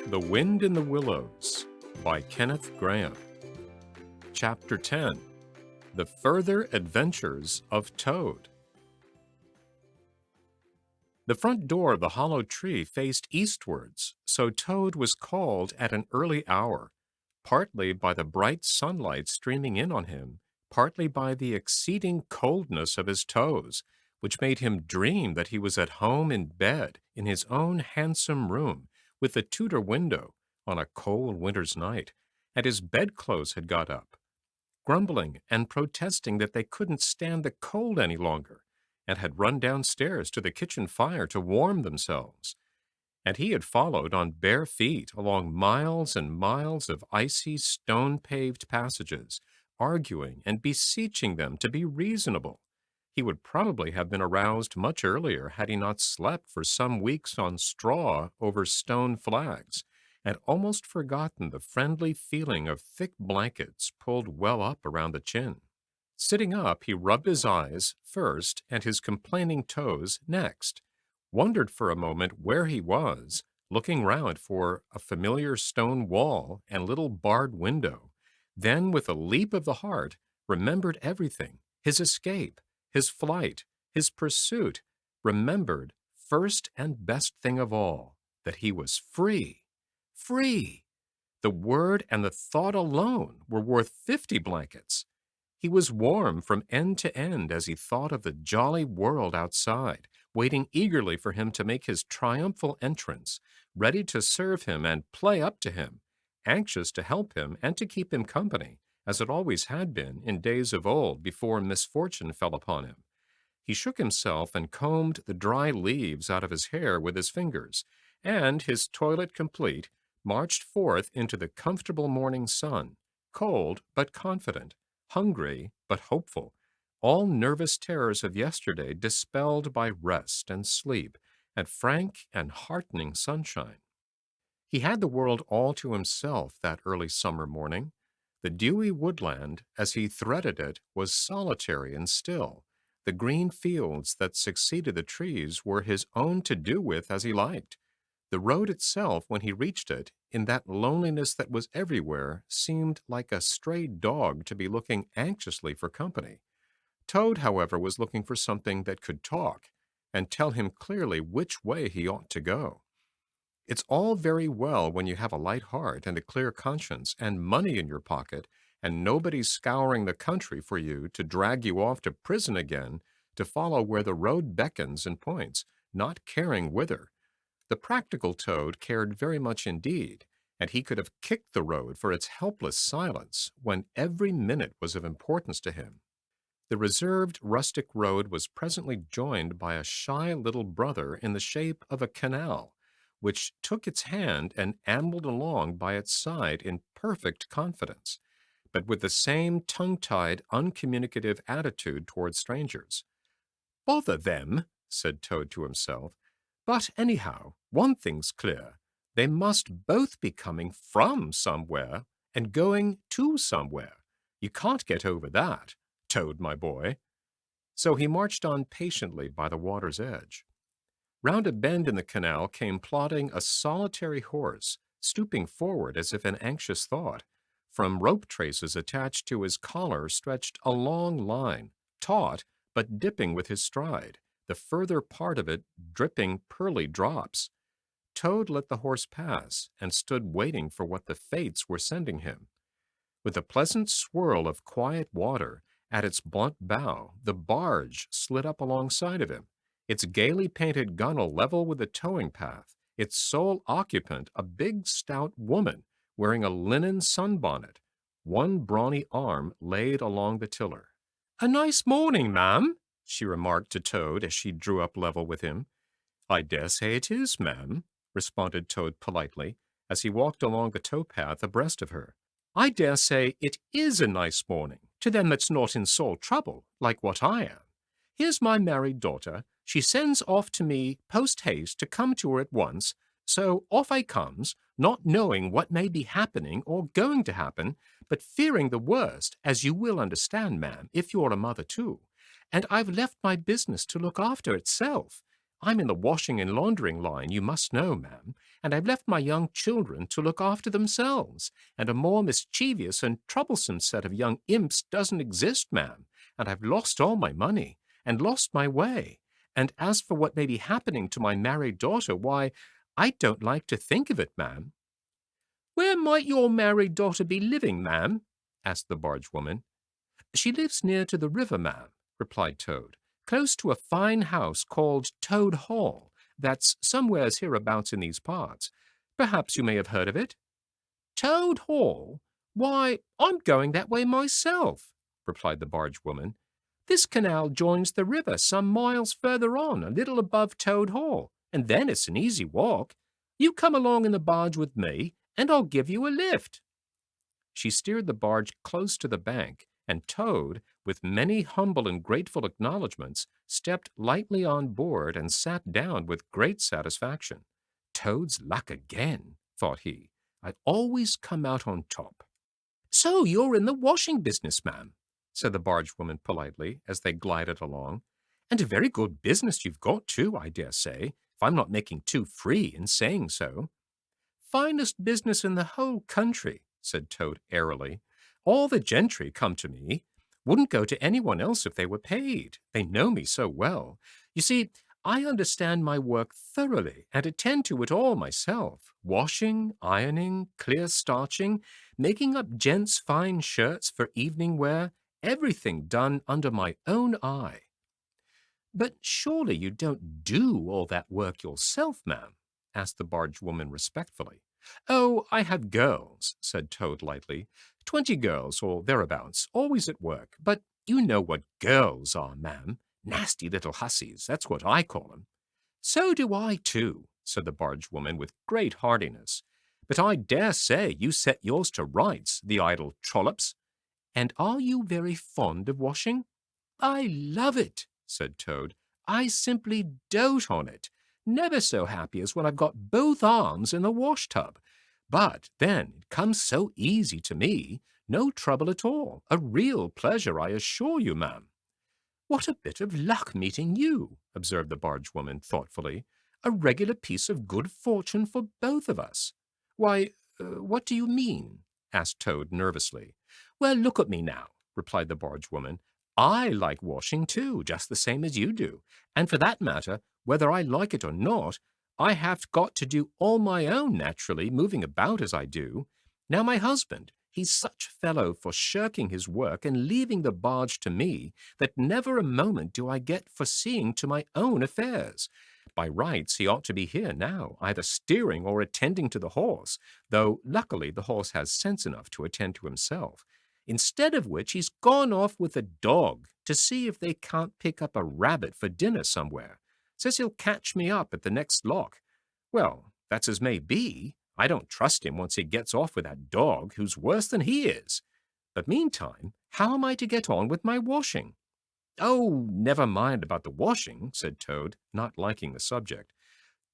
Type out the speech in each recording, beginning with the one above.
The Wind in the Willows by Kenneth Grahame. Chapter 10. The Further Adventures of Toad. The front door of the hollow tree faced eastwards, so Toad was called at an early hour, partly by the bright sunlight streaming in on him, partly by the exceeding coldness of his toes, which made him dream that he was at home in bed in his own handsome room, with the Tudor window, on a cold winter's night, and his bedclothes had got up, grumbling and protesting that they couldn't stand the cold any longer, and had run downstairs to the kitchen fire to warm themselves. And he had followed on bare feet along miles and miles of icy, stone-paved passages, arguing and beseeching them to be reasonable. He would probably have been aroused much earlier had he not slept for some weeks on straw over stone flags, and almost forgotten the friendly feeling of thick blankets pulled well up around the chin. Sitting up, he rubbed his eyes first and his complaining toes next, wondered for a moment where he was, looking round for a familiar stone wall and little barred window, then with a leap of the heart remembered everything, his escape, his flight, his pursuit, remembered, first and best thing of all, that he was free. Free! The word and the thought alone were worth 50 blankets. He was warm from end to end as he thought of the jolly world outside, waiting eagerly for him to make his triumphal entrance, ready to serve him and play up to him, anxious to help him and to keep him company, as it always had been in days of old before misfortune fell upon him. He shook himself and combed the dry leaves out of his hair with his fingers, and, his toilet complete, marched forth into the comfortable morning sun, cold but confident, hungry but hopeful, all nervous terrors of yesterday dispelled by rest and sleep and frank and heartening sunshine. He had the world all to himself that early summer morning. The dewy woodland, as he threaded it, was solitary and still. The green fields that succeeded the trees were his own to do with as he liked. The road itself, when he reached it, in that loneliness that was everywhere, seemed like a stray dog to be looking anxiously for company. Toad, however, was looking for something that could talk, and tell him clearly which way he ought to go. It's all very well when you have a light heart and a clear conscience and money in your pocket, and nobody scouring the country for you to drag you off to prison again to follow where the road beckons and points, not caring whither. The practical Toad cared very much indeed, and he could have kicked the road for its helpless silence when every minute was of importance to him. The reserved rustic road was presently joined by a shy little brother in the shape of a canal, which took its hand and ambled along by its side in perfect confidence, but with the same tongue-tied, uncommunicative attitude toward strangers. "Bother them," said Toad to himself. "But anyhow, one thing's clear. They must both be coming from somewhere and going to somewhere. You can't get over that, Toad, my boy." So he marched on patiently by the water's edge. Round a bend in the canal came plodding a solitary horse, stooping forward as if in anxious thought. From rope traces attached to his collar stretched a long line, taut but dipping with his stride, the further part of it dripping pearly drops. Toad let the horse pass and stood waiting for what the fates were sending him. With a pleasant swirl of quiet water at its blunt bow, the barge slid up alongside of him, its gaily painted gunwale level with the towing path, its sole occupant a big stout woman wearing a linen sunbonnet, one brawny arm laid along the tiller. "A nice morning, ma'am," she remarked to Toad as she drew up level with him. "I dare say it is, ma'am," responded Toad politely, as he walked along the towpath abreast of her. "I dare say it is a nice morning to them that's not in sore trouble, like what I am. Here's my married daughter. She sends off to me post-haste to come to her at once, so off I comes, not knowing what may be happening or going to happen, but fearing the worst, as you will understand, ma'am, if you're a mother too. And I've left my business to look after itself. I'm in the washing and laundering line, you must know, ma'am, and I've left my young children to look after themselves, and a more mischievous and troublesome set of young imps doesn't exist, ma'am, and I've lost all my money, and lost my way, and as for what may be happening to my married daughter, why, I don't like to think of it, ma'am." "Where might your married daughter be living, ma'am?" asked the barge-woman. "She lives near to the river, ma'am," replied Toad, "close to a fine house called Toad Hall, that's somewheres hereabouts in these parts. Perhaps you may have heard of it?" "Toad Hall? Why, I'm going that way myself," replied the barge-woman. "This canal joins the river some miles further on, a little above Toad Hall, and then it's an easy walk. You come along in the barge with me, and I'll give you a lift." She steered the barge close to the bank, and Toad, with many humble and grateful acknowledgments, stepped lightly on board and sat down with great satisfaction. "Toad's luck again," thought he. "I always come out on top." "So you're in the washing business, ma'am," said the barge-woman politely as they glided along. "And a very good business you've got, too, I dare say, if I'm not making too free in saying so." "Finest business in the whole country," said Toad airily. "All the gentry come to me. Wouldn't go to anyone else if they were paid. They know me so well. You see, I understand my work thoroughly and attend to it all myself. Washing, ironing, clear starching, making up gents' fine shirts for evening wear, everything done under my own eye." "But surely you don't do all that work yourself, ma'am?" asked the barge-woman respectfully. "Oh, I have girls," said Toad lightly. 20 girls or thereabouts, always at work. But you know what girls are, ma'am. Nasty little hussies, that's what I call 'em." "So do I, too," said the barge-woman with great heartiness. "But I dare say you set yours to rights, the idle trollops. And are you very fond of washing?" "I love it," said Toad. "I simply dote on it. Never so happy as when I've got both arms in the wash-tub. But then it comes so easy to me, no trouble at all. A real pleasure, I assure you, ma'am." "What a bit of luck meeting you," observed the barge-woman thoughtfully. "A regular piece of good fortune for both of us." "Why, what do you mean?" asked Toad nervously. "Well, look at me now," replied the barge-woman. "I like washing, too, just the same as you do. And for that matter, whether I like it or not, I have got to do all my own naturally, moving about as I do. Now my husband, he's such a fellow for shirking his work and leaving the barge to me that never a moment do I get for seeing to my own affairs. By rights, he ought to be here now, either steering or attending to the horse, though luckily the horse has sense enough to attend to himself. Instead of which he's gone off with a dog to see if they can't pick up a rabbit for dinner somewhere. Says he'll catch me up at the next lock. Well, that's as may be. I don't trust him once he gets off with that dog, who's worse than he is. But meantime, how am I to get on with my washing?" "Oh, never mind about the washing," said Toad, not liking the subject.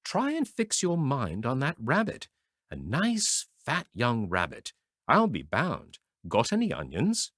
"Try and fix your mind on that rabbit. A nice, fat young rabbit, I'll be bound. Got any onions?"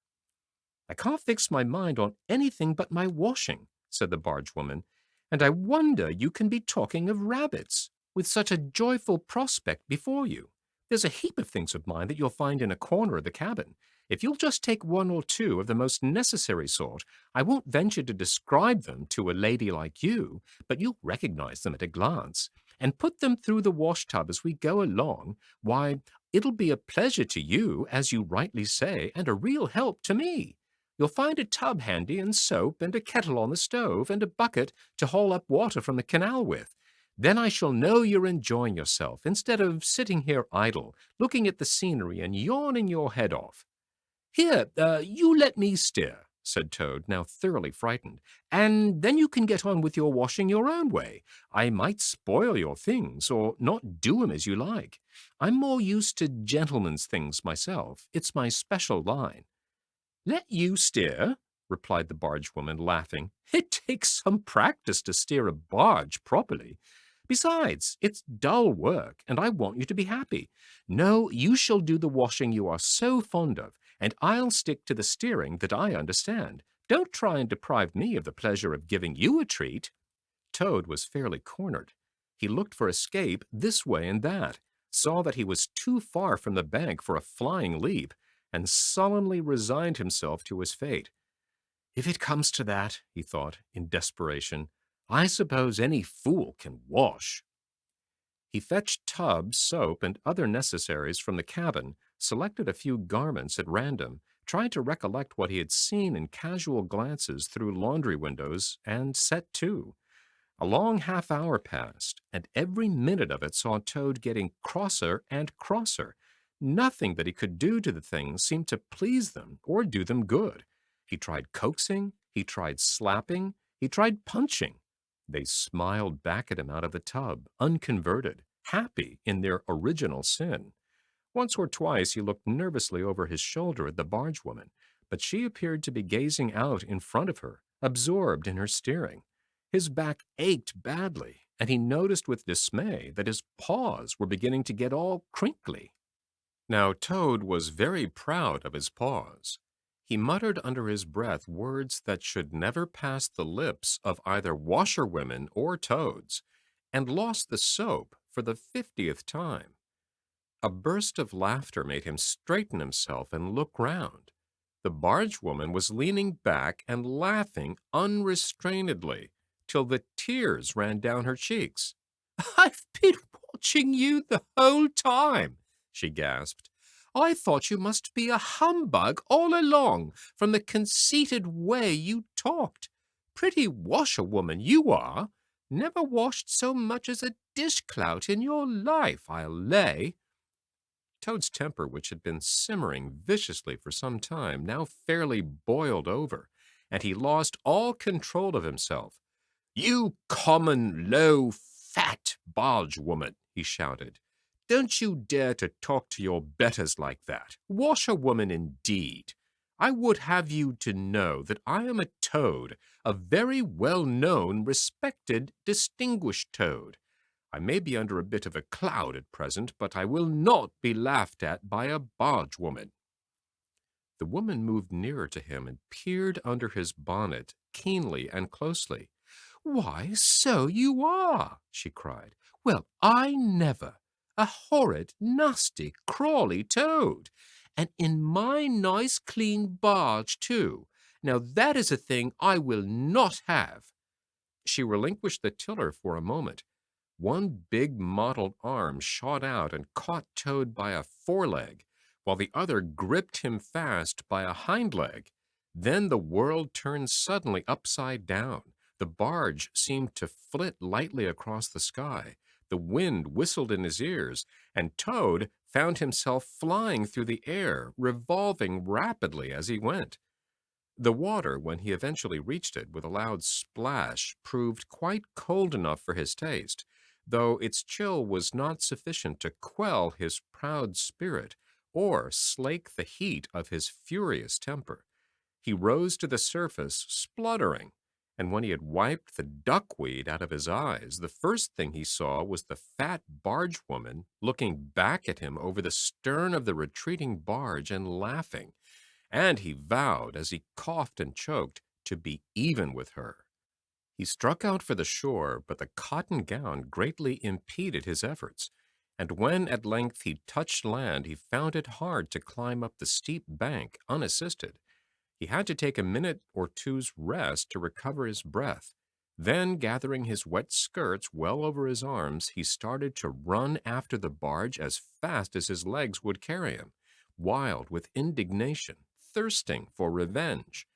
"I can't fix my mind on anything but my washing," said the barge-woman, "and I wonder you can be talking of rabbits, with such a joyful prospect before you. There's a heap of things of mine that you'll find in a corner of the cabin. If you'll just take one or two of the most necessary sort, I won't venture to describe them to a lady like you, but you'll recognize them at a glance, and put them through the wash-tub as we go along, why, it'll be a pleasure to you, as you rightly say, and a real help to me. You'll find a tub handy, and soap, and a kettle on the stove, and a bucket to haul up water from the canal with. Then I shall know you're enjoying yourself, instead of sitting here idle, looking at the scenery and yawning your head off." "Here, you let me steer," said Toad, now thoroughly frightened, "and then you can get on with your washing your own way. I might spoil your things, or not do 'em as you like. I'm more used to gentlemen's things myself. It's my special line." "Let you steer?" replied the barge-woman, laughing. "It takes some practice to steer a barge properly. Besides, it's dull work, and I want you to be happy. No, you shall do the washing you are so fond of, and I'll stick to the steering that I understand. Don't try and deprive me of the pleasure of giving you a treat." Toad was fairly cornered. He looked for escape this way and that, saw that he was too far from the bank for a flying leap, and sullenly resigned himself to his fate. If it comes to that, he thought, in desperation, I suppose any fool can wash. He fetched tubs, soap, and other necessaries from the cabin, selected a few garments at random, tried to recollect what he had seen in casual glances through laundry windows, and set to. A long half-hour passed, and every minute of it saw Toad getting crosser and crosser. Nothing that he could do to the things seemed to please them or do them good. He tried coaxing, he tried slapping, he tried punching. They smiled back at him out of the tub, unconverted, happy in their original sin. Once or twice he looked nervously over his shoulder at the barge-woman, but she appeared to be gazing out in front of her, absorbed in her steering. His back ached badly, and he noticed with dismay that his paws were beginning to get all crinkly. Now Toad was very proud of his paws. He muttered under his breath words that should never pass the lips of either washerwomen or toads, and lost the soap for the 50th time. A burst of laughter made him straighten himself and look round. The barge-woman was leaning back and laughing unrestrainedly, till the tears ran down her cheeks. "I've been watching you the whole time," she gasped. "I thought you must be a humbug all along, from the conceited way you talked. Pretty washerwoman you are. Never washed so much as a dishclout in your life, I'll lay." Toad's temper, which had been simmering viciously for some time, now fairly boiled over, and he lost all control of himself. "You common, low, fat barge-woman," he shouted. "Don't you dare to talk to your betters like that. Washerwoman indeed. I would have you to know that I am a toad, a very well-known, respected, distinguished toad. I may be under a bit of a cloud at present, but I will not be laughed at by a barge-woman." The woman moved nearer to him and peered under his bonnet keenly and closely. "Why, so you are!" she cried. "Well, I never! A horrid, nasty, crawly toad! And in my nice, clean barge, too! Now that is a thing I will not have." She relinquished the tiller for a moment. One big mottled arm shot out and caught Toad by a foreleg, while the other gripped him fast by a hind leg. Then the world turned suddenly upside down. The barge seemed to flit lightly across the sky. The wind whistled in his ears, and Toad found himself flying through the air, revolving rapidly as he went. The water, when he eventually reached it with a loud splash, proved quite cold enough for his taste, though its chill was not sufficient to quell his proud spirit or slake the heat of his furious temper. He rose to the surface, spluttering, and when he had wiped the duckweed out of his eyes, the first thing he saw was the fat barge-woman looking back at him over the stern of the retreating barge and laughing, and he vowed, as he coughed and choked, to be even with her. He struck out for the shore, but the cotton gown greatly impeded his efforts, and when at length he touched land, he found it hard to climb up the steep bank unassisted. He had to take a minute or two's rest to recover his breath. Then, gathering his wet skirts well over his arms, he started to run after the barge as fast as his legs would carry him, wild with indignation, thirsting for revenge.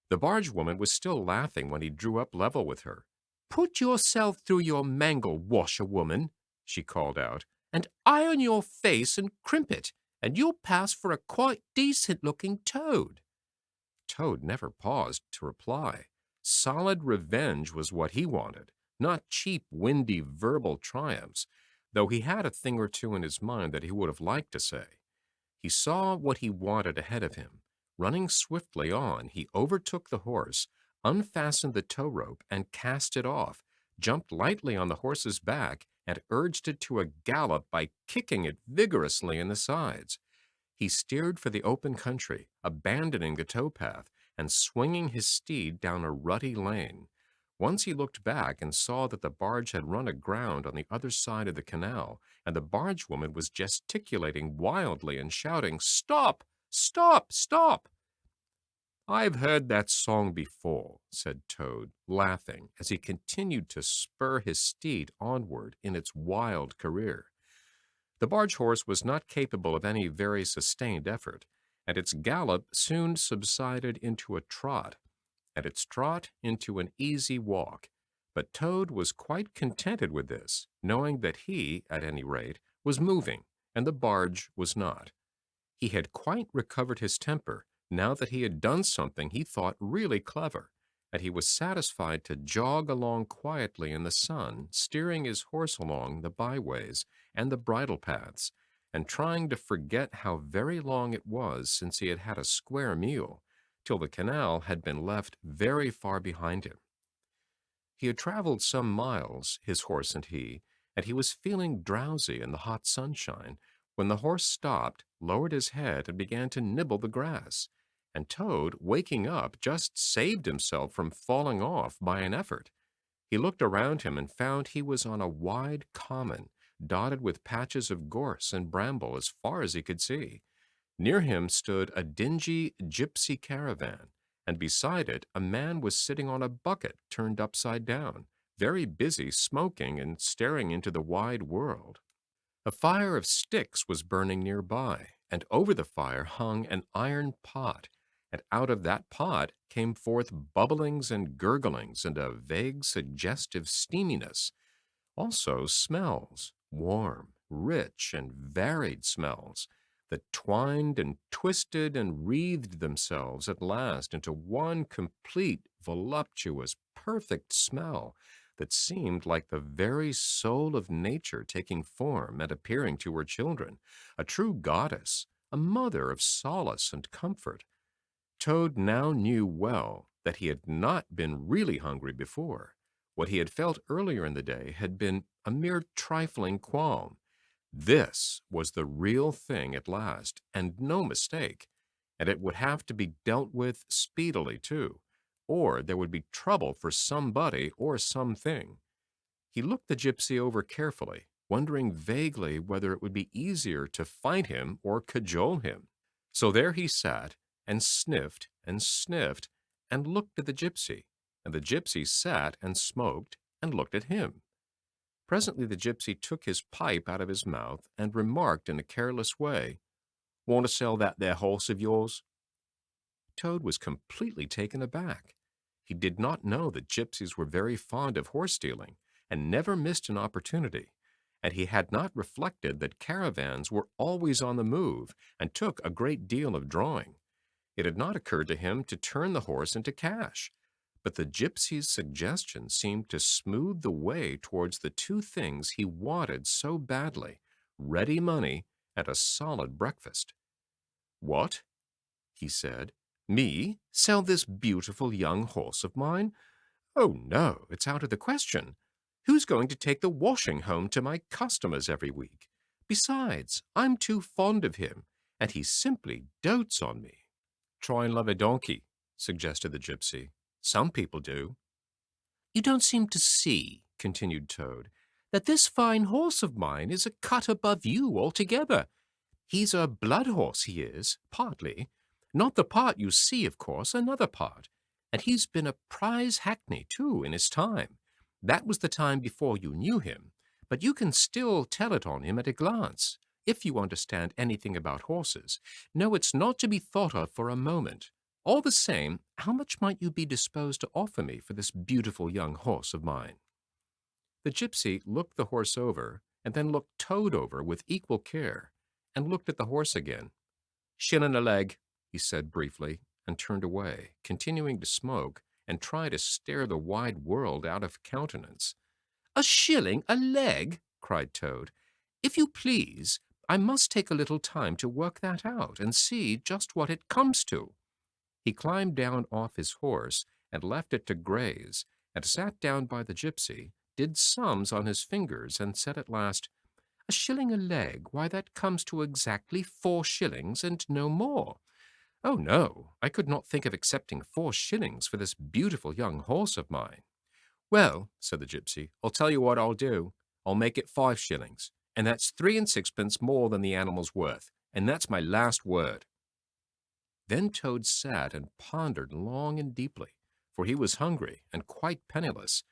The barge-woman was still laughing when he drew up level with her. "Put yourself through your mangle, washerwoman," she called out, "and iron your face and crimp it, and you'll pass for a quite decent-looking toad." Toad never paused to reply. Solid revenge was what he wanted, not cheap, windy, verbal triumphs, though he had a thing or two in his mind that he would have liked to say. He saw what he wanted ahead of him. Running swiftly on, he overtook the horse, unfastened the tow rope, and cast it off, jumped lightly on the horse's back, and urged it to a gallop by kicking it vigorously in the sides. He steered for the open country, abandoning the towpath, and swinging his steed down a rutty lane. Once he looked back and saw that the barge had run aground on the other side of the canal, and the barge-woman was gesticulating wildly and shouting, "Stop! Stop! Stop!" "I've heard that song before," said Toad, laughing as he continued to spur his steed onward in its wild career. The barge horse was not capable of any very sustained effort, and its gallop soon subsided into a trot, and its trot into an easy walk. But Toad was quite contented with this, knowing that he, at any rate, was moving, and the barge was not. He had quite recovered his temper now that he had done something he thought really clever, and he was satisfied to jog along quietly in the sun, steering his horse along the byways and the bridle paths, and trying to forget how very long it was since he had had a square meal, till the canal had been left very far behind him. He had traveled some miles, his horse and he was feeling drowsy in the hot sunshine, when the horse stopped, lowered his head, and began to nibble the grass. And Toad, waking up, just saved himself from falling off by an effort. He looked around him and found he was on a wide common, dotted with patches of gorse and bramble as far as he could see. Near him stood a dingy gypsy caravan, and beside it a man was sitting on a bucket turned upside down, very busy smoking and staring into the wide world. A fire of sticks was burning nearby, and over the fire hung an iron pot, and out of that pot came forth bubblings and gurglings and a vague suggestive steaminess. Also smells, warm, rich, and varied smells, that twined and twisted and wreathed themselves at last into one complete, voluptuous, perfect smell that seemed like the very soul of nature taking form and appearing to her children, a true goddess, a mother of solace and comfort. Toad now knew well that he had not been really hungry before. What he had felt earlier in the day had been a mere trifling qualm. This was the real thing at last, and no mistake, and it would have to be dealt with speedily, too, or there would be trouble for somebody or something. He looked the gypsy over carefully, wondering vaguely whether it would be easier to fight him or cajole him. So there he sat, and sniffed, and looked at the gypsy, and the gypsy sat and smoked and looked at him. Presently the gypsy took his pipe out of his mouth and remarked in a careless way, "Want to sell that there horse of yours?" Toad was completely taken aback. He did not know that gypsies were very fond of horse stealing, and never missed an opportunity, and he had not reflected that caravans were always on the move and took a great deal of drawing. It had not occurred to him to turn the horse into cash, but the gypsy's suggestion seemed to smooth the way towards the two things he wanted so badly, ready money and a solid breakfast. "What?" he said. "Me sell this beautiful young horse of mine? Oh, no, it's out of the question. Who's going to take the washing home to my customers every week? Besides, I'm too fond of him, and he simply dotes on me." "Try and love a donkey," suggested the gypsy. "Some people do." "You don't seem to see," continued Toad, "that this fine horse of mine is a cut above you altogether. He's a blood horse, he is, partly. Not the part you see, of course, another part. And he's been a prize hackney, too, in his time. That was the time before you knew him, but you can still tell it on him at a glance, if you understand anything about horses. No, it's not to be thought of for a moment. All the same, how much might you be disposed to offer me for this beautiful young horse of mine?" The gypsy looked the horse over, and then looked Toad over with equal care, and looked at the horse again. "Shillin' a leg," he said briefly, and turned away, continuing to smoke and try to stare the wide world out of countenance. "A shilling a leg?" cried Toad. "If you please, I must take a little time to work that out and see just what it comes to." He climbed down off his horse and left it to graze, and sat down by the gypsy, did sums on his fingers, and said at last, "A shilling a leg, why that comes to exactly 4 shillings and no more. Oh, no, I could not think of accepting 4 shillings for this beautiful young horse of mine." Well, said the gypsy, I'll tell you what I'll do. I'll make it 5 shillings, and that's 3 and 6pence more than the animal's worth, and that's my last word. Then Toad sat and pondered long and deeply, for he was hungry and quite penniless,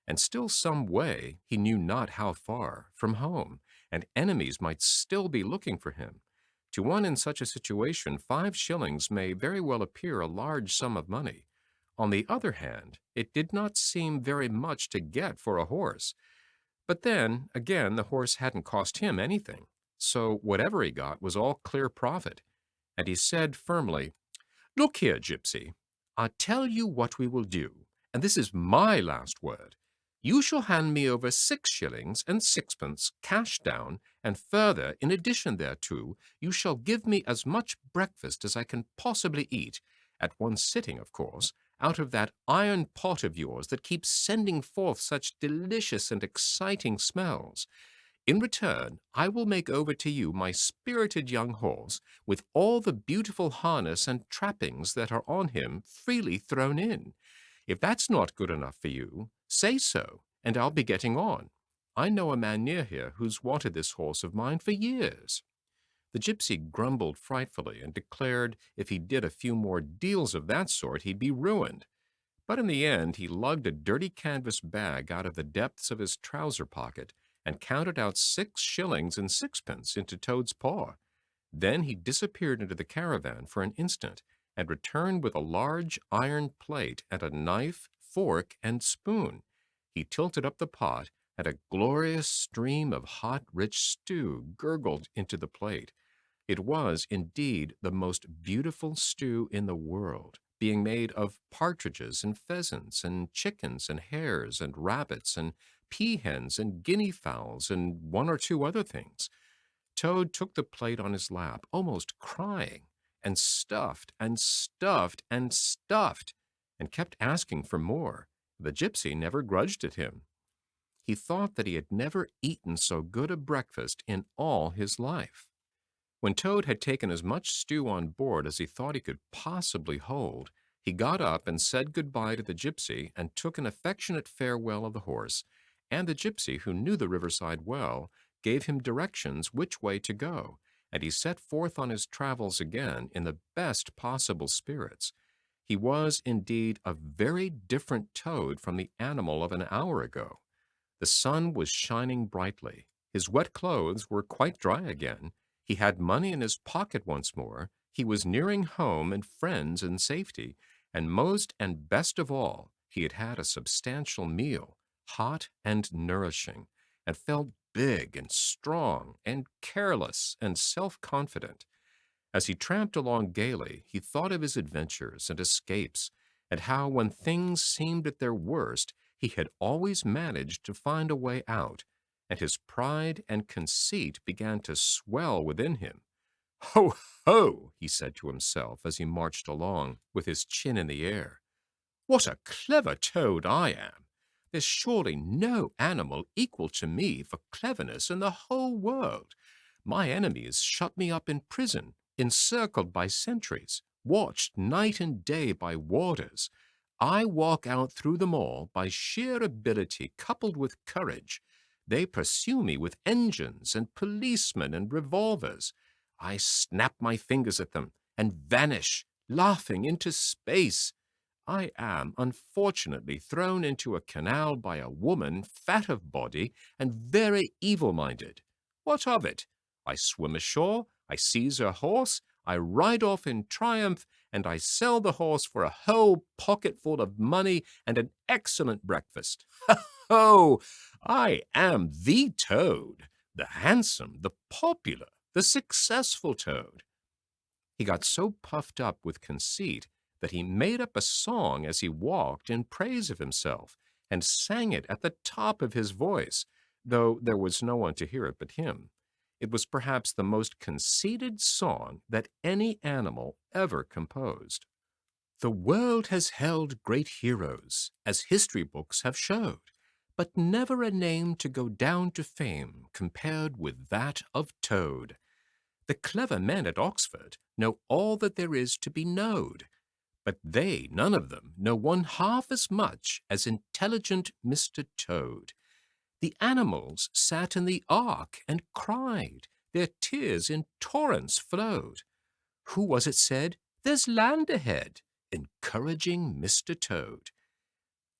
and still some way, he knew not how far, from home, and enemies might still be looking for him. To one in such a situation, 5 shillings may very well appear a large sum of money. On the other hand, it did not seem very much to get for a horse. But then, again, the horse hadn't cost him anything, so whatever he got was all clear profit. And he said firmly, Look here, gypsy, I'll tell you what we will do, and this is my last word. You shall hand me over 6 shillings and 6pence cash down, and further, in addition thereto, you shall give me as much breakfast as I can possibly eat, at one sitting, of course, out of that iron pot of yours that keeps sending forth such delicious and exciting smells. In return, I will make over to you my spirited young horse, with all the beautiful harness and trappings that are on him freely thrown in. If that's not good enough for you, say so, and I'll be getting on. I know a man near here who's wanted this horse of mine for years. The gypsy grumbled frightfully and declared if he did a few more deals of that sort he'd be ruined. But in the end he lugged a dirty canvas bag out of the depths of his trouser pocket and counted out 6 shillings and 6pence into Toad's paw. Then he disappeared into the caravan for an instant and returned with a large iron plate and a knife, fork, and spoon. He tilted up the pot, and a glorious stream of hot, rich stew gurgled into the plate. It was, indeed, the most beautiful stew in the world, being made of partridges and pheasants and chickens and hares and rabbits and peahens and guinea fowls and one or two other things. Toad took the plate on his lap, almost crying, and stuffed and stuffed and stuffed, and kept asking for more. The gypsy never grudged it him. He thought that he had never eaten so good a breakfast in all his life. When Toad had taken as much stew on board as he thought he could possibly hold, he got up and said good-bye to the gypsy and took an affectionate farewell of the horse, and the gypsy, who knew the riverside well, gave him directions which way to go, and he set forth on his travels again in the best possible spirits. He was, indeed, a very different Toad from the animal of an hour ago. The sun was shining brightly. His wet clothes were quite dry again. He had money in his pocket once more. He was nearing home and friends and safety. And most and best of all, he had had a substantial meal, hot and nourishing, and felt big and strong and careless and self-confident. As he tramped along gaily, he thought of his adventures and escapes, and how when things seemed at their worst, he had always managed to find a way out, and his pride and conceit began to swell within him. Ho, ho, he said to himself as he marched along, with his chin in the air. What a clever Toad I am! There's surely no animal equal to me for cleverness in the whole world. My enemies shut me up in prison, encircled by sentries, watched night and day by warders. I walk out through them all by sheer ability coupled with courage. They pursue me with engines and policemen and revolvers. I snap my fingers at them and vanish, laughing, into space. I am, unfortunately, thrown into a canal by a woman, fat of body and very evil-minded. What of it? I swim ashore, I seize her horse, I ride off in triumph, and I sell the horse for a whole pocketful of money and an excellent breakfast. Ho! I am the Toad, the handsome, the popular, the successful Toad. He got so puffed up with conceit that he made up a song as he walked in praise of himself, and sang it at the top of his voice, though there was no one to hear it but him. It was perhaps the most conceited song that any animal ever composed. The world has held great heroes, as history books have showed, but never a name to go down to fame compared with that of Toad. The clever men at Oxford know all that there is to be knowed, But they, none of them, know one half as much as intelligent Mr. Toad. The animals sat in the ark and cried. Their tears in torrents flowed. Who was it said, "There's land ahead," encouraging Mr. Toad?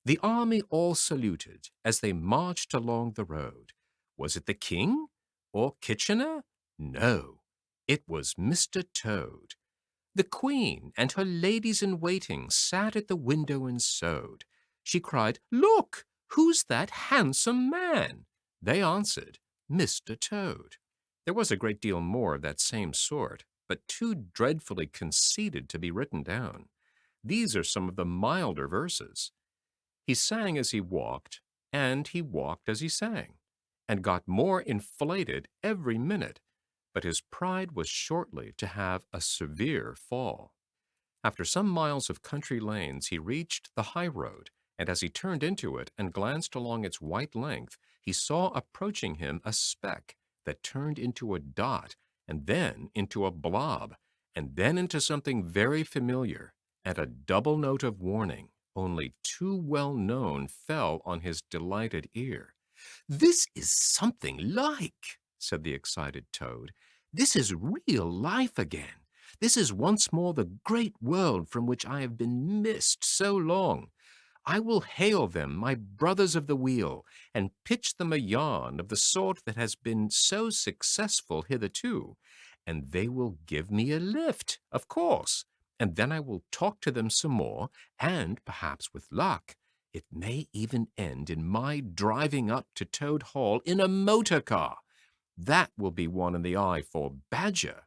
The army all saluted as they marched along the road. Was it the king or Kitchener? No, it was Mr. Toad. The queen and her ladies-in-waiting sat at the window and sewed. She cried, "Look, who's that handsome man?" They answered, "Mr. Toad." There was a great deal more of that same sort, but too dreadfully conceited to be written down. These are some of the milder verses. He sang as he walked, and he walked as he sang, and got more inflated every minute, but his pride was shortly to have a severe fall. After some miles of country lanes, he reached the high road, and as he turned into it and glanced along its white length, he saw approaching him a speck that turned into a dot, and then into a blob, and then into something very familiar, and a double note of warning, only too well known, fell on his delighted ear. "This is something like," said the excited Toad. "This is real life again. This is once more the great world from which I have been missed so long. I will hail them, my brothers of the wheel, and pitch them a yarn of the sort that has been so successful hitherto, and they will give me a lift, of course, and then I will talk to them some more, and perhaps with luck, it may even end in my driving up to Toad Hall in a motor car. That will be one in the eye for Badger."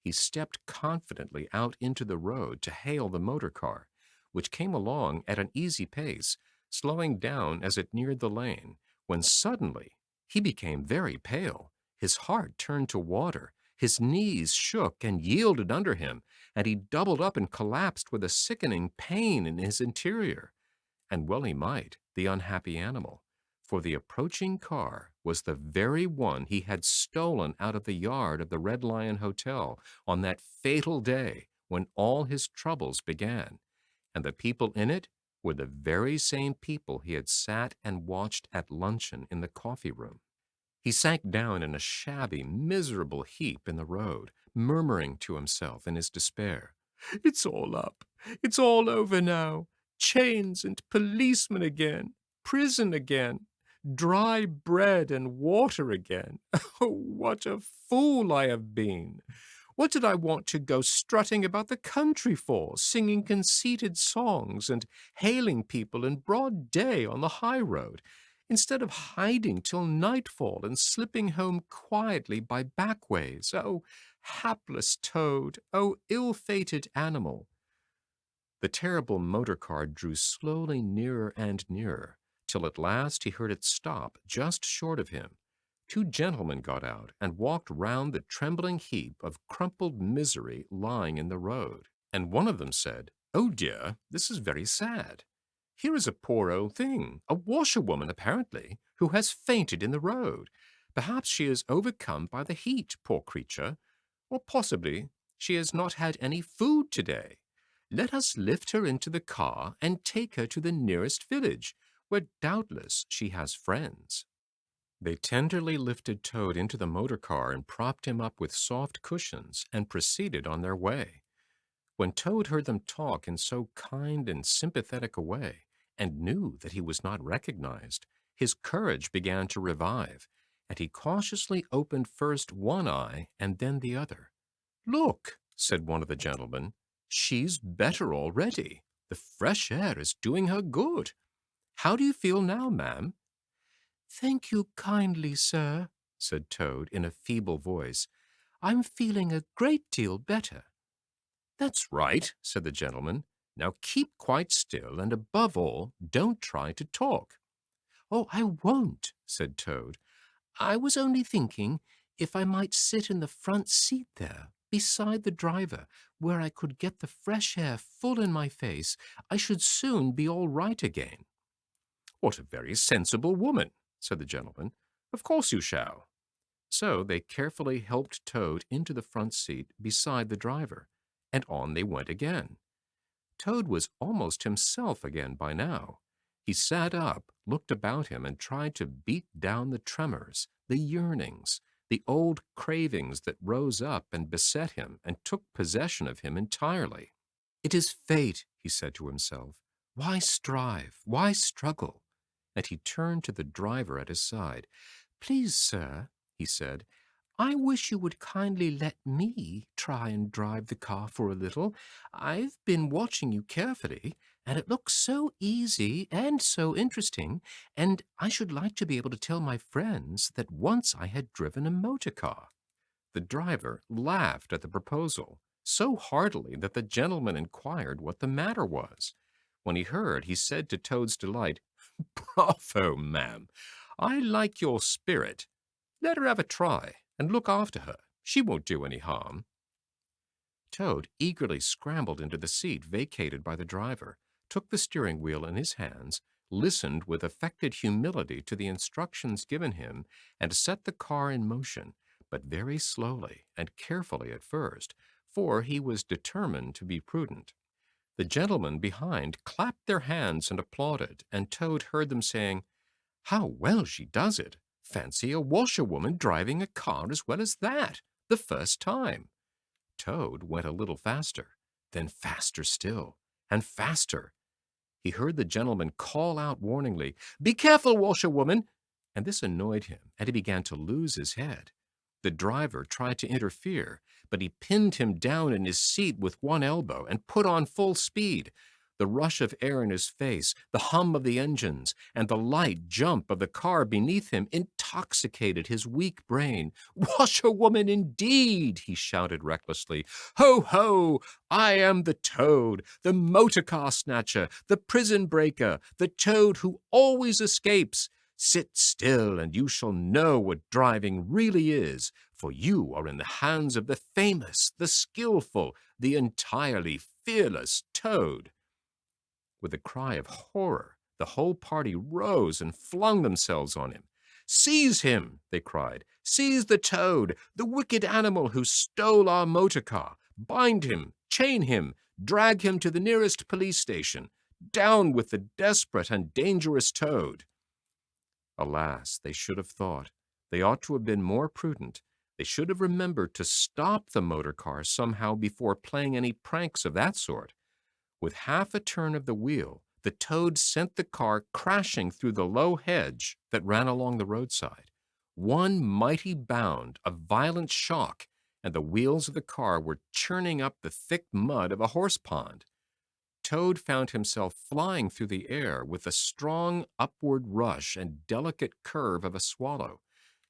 He stepped confidently out into the road to hail the motor car, which came along at an easy pace, slowing down as it neared the lane, when suddenly he became very pale. His heart turned to water, his knees shook and yielded under him, and he doubled up and collapsed with a sickening pain in his interior. And well he might, the unhappy animal, for the approaching car was the very one he had stolen out of the yard of the Red Lion Hotel on that fatal day when all his troubles began, and the people in it were the very same people he had sat and watched at luncheon in the coffee room. He sank down in a shabby, miserable heap in the road, murmuring to himself in his despair, "It's all up. It's all over now. Chains and policemen again. Prison again. Dry bread and water again. Oh, what a fool I have been! What did I want to go strutting about the country for, singing conceited songs and hailing people in broad day on the high road, instead of hiding till nightfall and slipping home quietly by back ways? Oh, hapless Toad! Oh, ill-fated animal!" The terrible motor car drew slowly nearer and nearer, till at last he heard it stop just short of him. Two gentlemen got out and walked round the trembling heap of crumpled misery lying in the road, and one of them said, "Oh dear, this is very sad. Here is a poor old thing, a washerwoman apparently, who has fainted in the road. Perhaps she is overcome by the heat, poor creature, or possibly she has not had any food today. Let us lift her into the car and take her to the nearest village, where doubtless she has friends." They tenderly lifted Toad into the motor car and propped him up with soft cushions and proceeded on their way. When Toad heard them talk in so kind and sympathetic a way, and knew that he was not recognized, his courage began to revive, and he cautiously opened first one eye and then the other. "Look," said one of the gentlemen, "she's better already. The fresh air is doing her good. How do you feel now, ma'am?" "Thank you kindly, sir," said Toad in a feeble voice. "I'm feeling a great deal better." "That's right," said the gentleman. "Now keep quite still, and above all, don't try to talk." "Oh, I won't," said Toad. "I was only thinking if I might sit in the front seat there, beside the driver, where I could get the fresh air full in my face, I should soon be all right again." "What a very sensible woman," said the gentleman. "Of course you shall." So they carefully helped Toad into the front seat beside the driver, and on they went again. Toad was almost himself again by now. He sat up, looked about him, and tried to beat down the tremors, the yearnings, the old cravings that rose up and beset him and took possession of him entirely. It is fate, he said to himself. Why strive? Why struggle? And he turned to the driver at his side. Please, sir, he said, I wish you would kindly let me try and drive the car for a little. I've been watching you carefully, and it looks so easy and so interesting, and I should like to be able to tell my friends that once I had driven a motor car. The driver laughed at the proposal so heartily that the gentleman inquired what the matter was. When he heard, he said to Toad's delight, Bravo, ma'am! I like your spirit. Let her have a try, and look after her. She won't do any harm. Toad eagerly scrambled into the seat vacated by the driver, took the steering wheel in his hands, listened with affected humility to the instructions given him, and set the car in motion, but very slowly and carefully at first, for he was determined to be prudent. The gentlemen behind clapped their hands and applauded, and Toad heard them saying, How well she does it! Fancy a washerwoman driving a car as well as that, the first time. Toad went a little faster, then faster still, and faster. He heard the gentleman call out warningly, Be careful, washerwoman! And this annoyed him, and he began to lose his head. The driver tried to interfere, but he pinned him down in his seat with one elbow and put on full speed. The rush of air in his face, the hum of the engines, and the light jump of the car beneath him intoxicated his weak brain. Washerwoman indeed, he shouted recklessly. Ho, ho! I am the Toad, the motor-car snatcher, the prison breaker, the Toad who always escapes. Sit still, and you shall know what driving really is, for you are in the hands of the famous, the skillful, the entirely fearless Toad. With a cry of horror, the whole party rose and flung themselves on him. Seize him, they cried. Seize the Toad, the wicked animal who stole our motor car. Bind him, chain him, drag him to the nearest police station. Down with the desperate and dangerous Toad. Alas, they should have thought. They ought to have been more prudent. They should have remembered to stop the motor car somehow before playing any pranks of that sort. With half a turn of the wheel, the Toad sent the car crashing through the low hedge that ran along the roadside. One mighty bound, a violent shock, and the wheels of the car were churning up the thick mud of a horse pond. Toad found himself flying through the air with the strong upward rush and delicate curve of a swallow.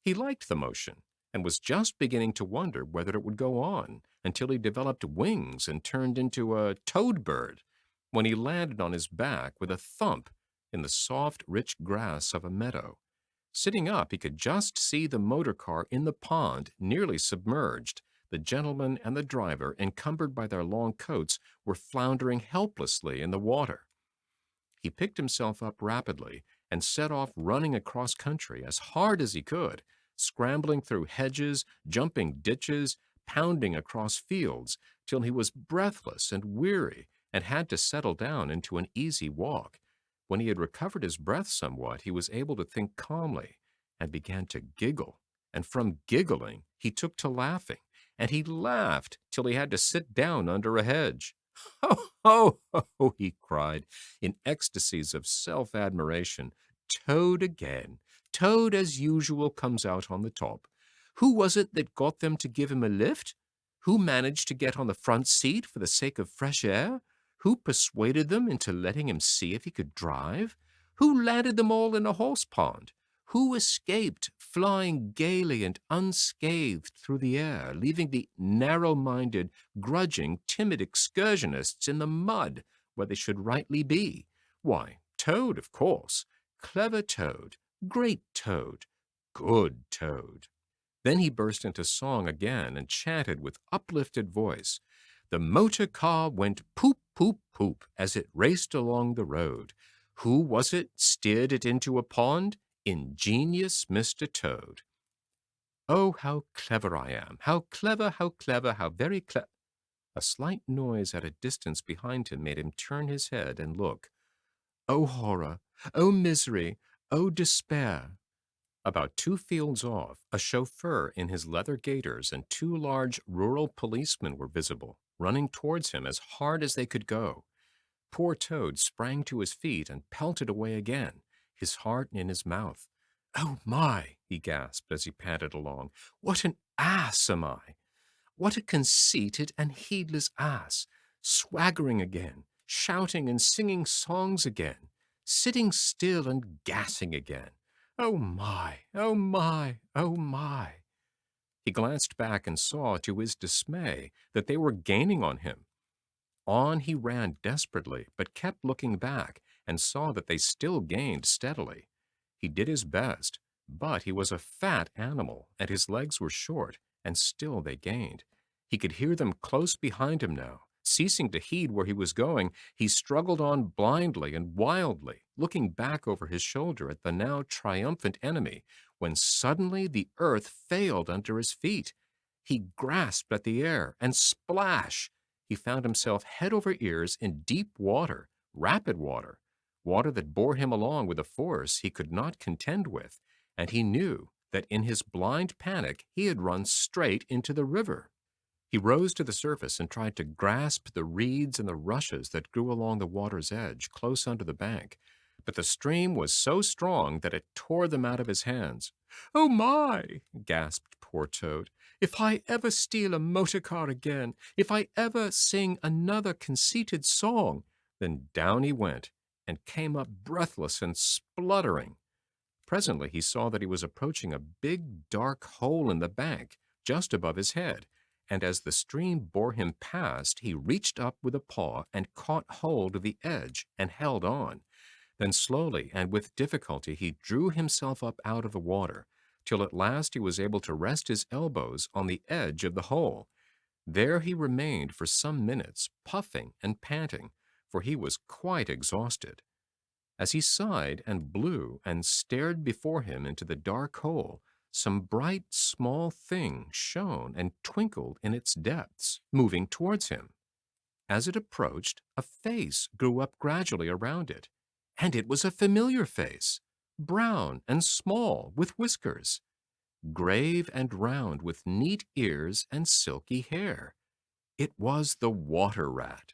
He liked the motion, and was just beginning to wonder whether it would go on until he developed wings and turned into a toad bird, when he landed on his back with a thump in the soft, rich grass of a meadow. Sitting up, he could just see the motor car in the pond, nearly submerged. The gentleman and the driver, encumbered by their long coats, were floundering helplessly in the water. He picked himself up rapidly and set off running across country as hard as he could, scrambling through hedges, jumping ditches, pounding across fields, till he was breathless and weary and had to settle down into an easy walk. When he had recovered his breath somewhat, he was able to think calmly and began to giggle. And from giggling, he took to laughing, and he laughed till he had to sit down under a hedge. Ho, ho, ho, he cried, in ecstasies of self-admiration. Toad again. Toad, as usual, comes out on the top. Who was it that got them to give him a lift? Who managed to get on the front seat for the sake of fresh air? Who persuaded them into letting him see if he could drive? Who landed them all in a horse pond? Who escaped, flying gaily and unscathed through the air, leaving the narrow-minded, grudging, timid excursionists in the mud where they should rightly be? Why, Toad, of course. Clever Toad, great Toad, good Toad. Then he burst into song again and chanted with uplifted voice. The motor car went poop, poop, poop as it raced along the road. Who was it steered it into a pond? Ingenious Mr. Toad. Oh, how clever I am! How clever, how very clever! A slight noise at a distance behind him made him turn his head and look. Oh horror! Oh misery! Oh despair! About 2 fields off, a chauffeur in his leather gaiters and 2 large rural policemen were visible, running towards him as hard as they could go. Poor Toad sprang to his feet and pelted away again, his heart in his mouth. "Oh, my!" he gasped as he panted along. "What an ass am I! What a conceited and heedless ass! Swaggering again, shouting and singing songs again, sitting still and gassing again. Oh, my! Oh, my! Oh, my!" He glanced back and saw, to his dismay, that they were gaining on him. On he ran desperately, but kept looking back and saw that they still gained steadily. He did his best, but he was a fat animal, and his legs were short, and still they gained. He could hear them close behind him now. Ceasing to heed where he was going, he struggled on blindly and wildly, looking back over his shoulder at the now triumphant enemy, when suddenly the earth failed under his feet. He grasped at the air, and splash! He found himself head over ears in deep water, rapid water, water that bore him along with a force he could not contend with, and he knew that in his blind panic he had run straight into the river. He rose to the surface and tried to grasp the reeds and the rushes that grew along the water's edge, close under the bank, but the stream was so strong that it tore them out of his hands. "Oh, my!" gasped poor Toad. "If I ever steal a motor-car again, if I ever sing another conceited song—" Then down he went, and came up breathless and spluttering. Presently he saw that he was approaching a big dark hole in the bank, just above his head, and as the stream bore him past, he reached up with a paw and caught hold of the edge and held on. Then slowly and with difficulty he drew himself up out of the water, till at last he was able to rest his elbows on the edge of the hole. There he remained for some minutes, puffing and panting, for he was quite exhausted. As he sighed and blew and stared before him into the dark hole, some bright small thing shone and twinkled in its depths, moving towards him. As it approached, a face grew up gradually around it, and it was a familiar face, brown and small, with whiskers, grave and round, with neat ears and silky hair. It was the water rat.